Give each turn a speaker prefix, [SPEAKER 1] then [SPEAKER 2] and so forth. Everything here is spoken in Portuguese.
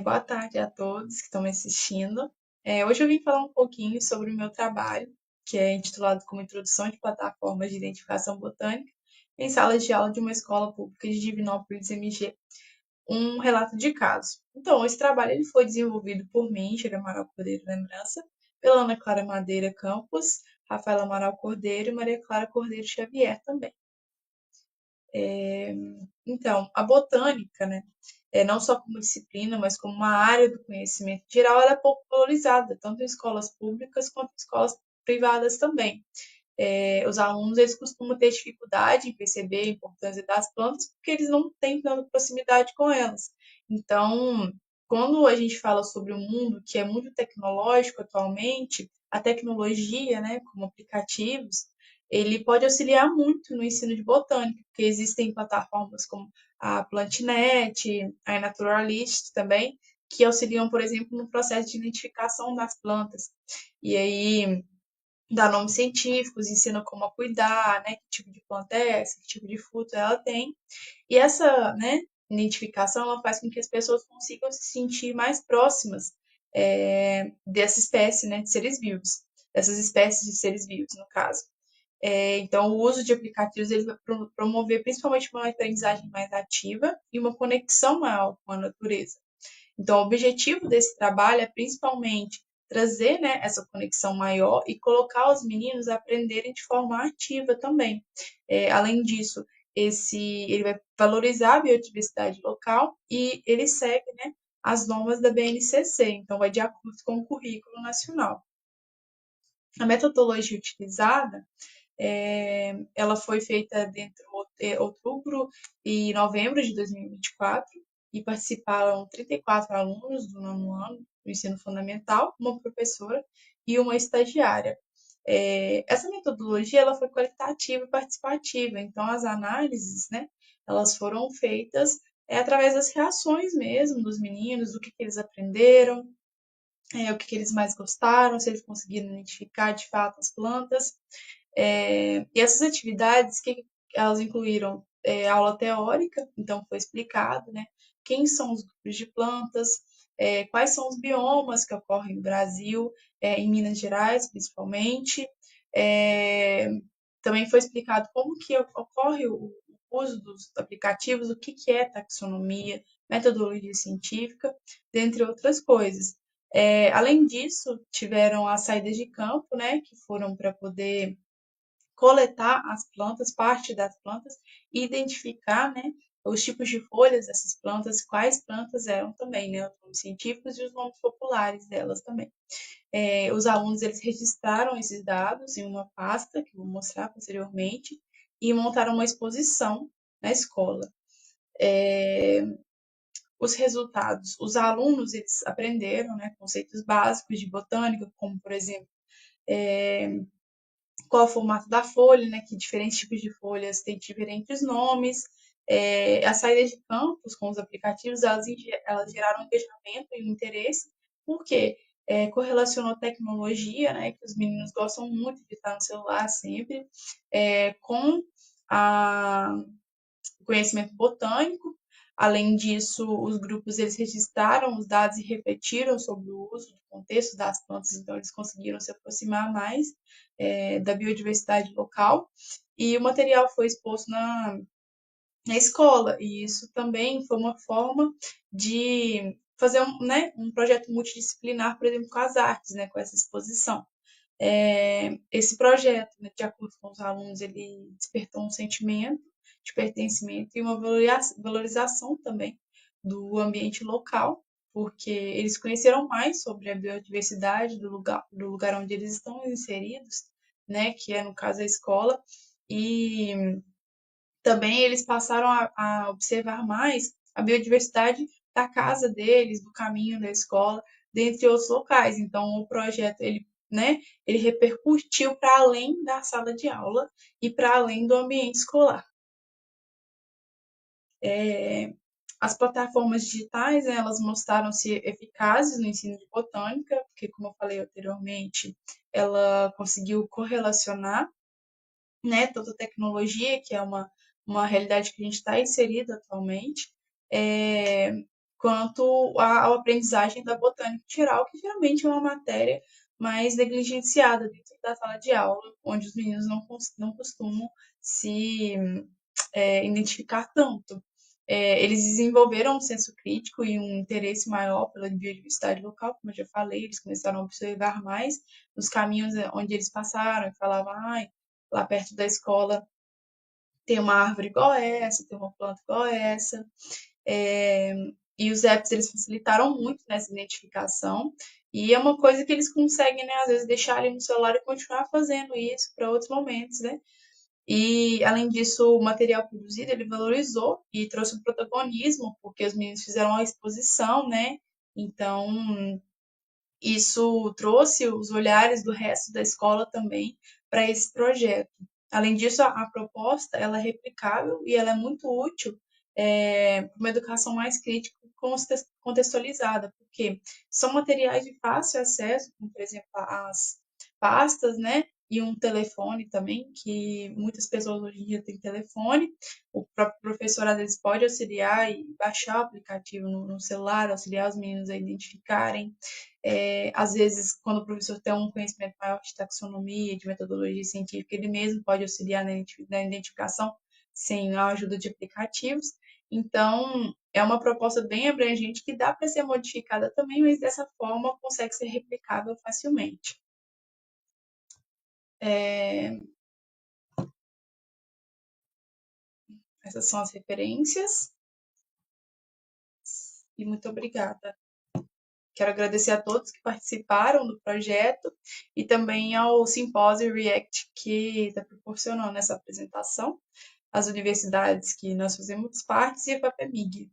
[SPEAKER 1] Boa tarde a todos que estão me assistindo. Hoje eu vim falar um pouquinho sobre o meu trabalho, que é intitulado como Introdução de Plataformas de Identificação Botânica em Salas de Aula de uma Escola Pública de Divinópolis, MG, um relato de caso. Então, esse trabalho ele foi desenvolvido por mim, Júlia Amaral Cordeiro Lembrança, pela Ana Clara Madeira Campos, Rafaela Amaral Cordeiro e Maria Clara Cordeiro Xavier também. Então, a botânica, né, não só como disciplina, mas como uma área do conhecimento geral, ela é pouco valorizada, tanto em escolas públicas quanto em escolas privadas também. Os alunos eles costumam ter dificuldade em perceber a importância das plantas porque eles não têm tanta proximidade com elas. Então, quando a gente fala sobre um mundo que é muito tecnológico atualmente, a tecnologia, né, como aplicativos, ele pode auxiliar muito no ensino de botânica, porque existem plataformas como a Plantinet, a Naturalist também, que auxiliam, por exemplo, no processo de identificação das plantas. E aí, dá nomes científicos, ensina como a cuidar, né, que tipo de planta é essa, que tipo de fruto ela tem. E essa, né, identificação ela faz com que as pessoas consigam se sentir mais próximas dessa espécie, né, de seres vivos, dessas espécies de seres vivos, no caso. Então, o uso de aplicativos ele vai promover principalmente uma aprendizagem mais ativa e uma conexão maior com a natureza. Então, o objetivo desse trabalho é principalmente trazer, né, essa conexão maior e colocar os meninos a aprenderem de forma ativa também. Além disso, ele vai valorizar a biodiversidade local e ele segue, né, as normas da BNCC, então vai de acordo com o currículo nacional. A metodologia utilizada ela foi feita entre outubro e novembro de 2024 e participaram 34 alunos do nono ano do ensino fundamental, uma professora e uma estagiária. Essa metodologia ela foi qualitativa e participativa, então as análises, né, elas foram feitas através das reações mesmo dos meninos, do que eles aprenderam, o que eles mais gostaram, se eles conseguiram identificar de fato as plantas. E essas atividades, que elas incluíram aula teórica, então foi explicado, né, quem são os grupos de plantas, quais são os biomas que ocorrem no Brasil, em Minas Gerais, principalmente. É, Também foi explicado como que ocorre o uso dos aplicativos, o que é taxonomia, metodologia científica, dentre outras coisas. Além disso, tiveram as saídas de campo, né, que foram para poder coletar as plantas, parte das plantas, e identificar, né, os tipos de folhas dessas plantas, quais plantas eram também, né, os nomes científicos e os nomes populares delas também. Os alunos eles registraram esses dados em uma pasta, que eu vou mostrar posteriormente, e montaram uma exposição na escola. Os resultados, os alunos eles aprenderam, né, conceitos básicos de botânica, como por exemplo, qual é o formato da folha, né, que diferentes tipos de folhas têm diferentes nomes. A saída de campos com os aplicativos, elas geraram engajamento e um interesse, porque correlacionou tecnologia, né, que os meninos gostam muito de estar no celular sempre, com o conhecimento botânico. Além disso, os grupos eles registraram os dados e refletiram sobre o uso do contexto das plantas, então eles conseguiram se aproximar mais da biodiversidade local. E o material foi exposto na escola, e isso também foi uma forma de fazer um projeto multidisciplinar, por exemplo, com as artes, né, com essa exposição. Esse projeto, né, de acordo com os alunos, ele despertou um sentimento de pertencimento e uma valorização também do ambiente local, porque eles conheceram mais sobre a biodiversidade do lugar onde eles estão inseridos, né, que é, no caso, a escola, e também eles passaram a observar mais a biodiversidade da casa deles, do caminho da escola, dentre outros locais. Então, o projeto ele, né, ele repercutiu para além da sala de aula e para além do ambiente escolar. As plataformas digitais, né, elas mostraram-se eficazes no ensino de botânica, porque, como eu falei anteriormente, ela conseguiu correlacionar, né, toda a tecnologia, que é uma realidade que a gente está inserido atualmente, é, quanto à aprendizagem da botânica geral, que geralmente é uma matéria mais negligenciada dentro da sala de aula, onde os meninos não costumam se identificar tanto. Eles desenvolveram um senso crítico e um interesse maior pela biodiversidade local, como eu já falei, eles começaram a observar mais nos caminhos onde eles passaram, e falavam, lá perto da escola tem uma árvore igual essa, tem uma planta igual essa. É, e os apps, eles facilitaram muito nessa identificação, e é uma coisa que eles conseguem, né, às vezes, deixar ali no celular e continuar fazendo isso para outros momentos, né? E, além disso, o material produzido, ele valorizou e trouxe um protagonismo, porque os meninos fizeram uma exposição, né? Então, isso trouxe os olhares do resto da escola também para esse projeto. Além disso, a proposta ela é replicável e ela é muito útil para uma educação mais crítica e contextualizada, porque são materiais de fácil acesso, como, por exemplo, as pastas, né? E um telefone também, que muitas pessoas hoje em dia têm telefone. O próprio professor, às vezes, pode auxiliar e baixar o aplicativo no celular, auxiliar os meninos a identificarem. Às vezes, quando o professor tem um conhecimento maior de taxonomia, de metodologia científica, ele mesmo pode auxiliar na identificação sem a ajuda de aplicativos. Então, é uma proposta bem abrangente que dá para ser modificada também, mas dessa forma consegue ser replicável facilmente. Essas são as referências e muito obrigada. Quero agradecer a todos que participaram do projeto e também ao Simpósio React que está proporcionando essa apresentação, as universidades que nós fazemos parte e a FAPEMIG.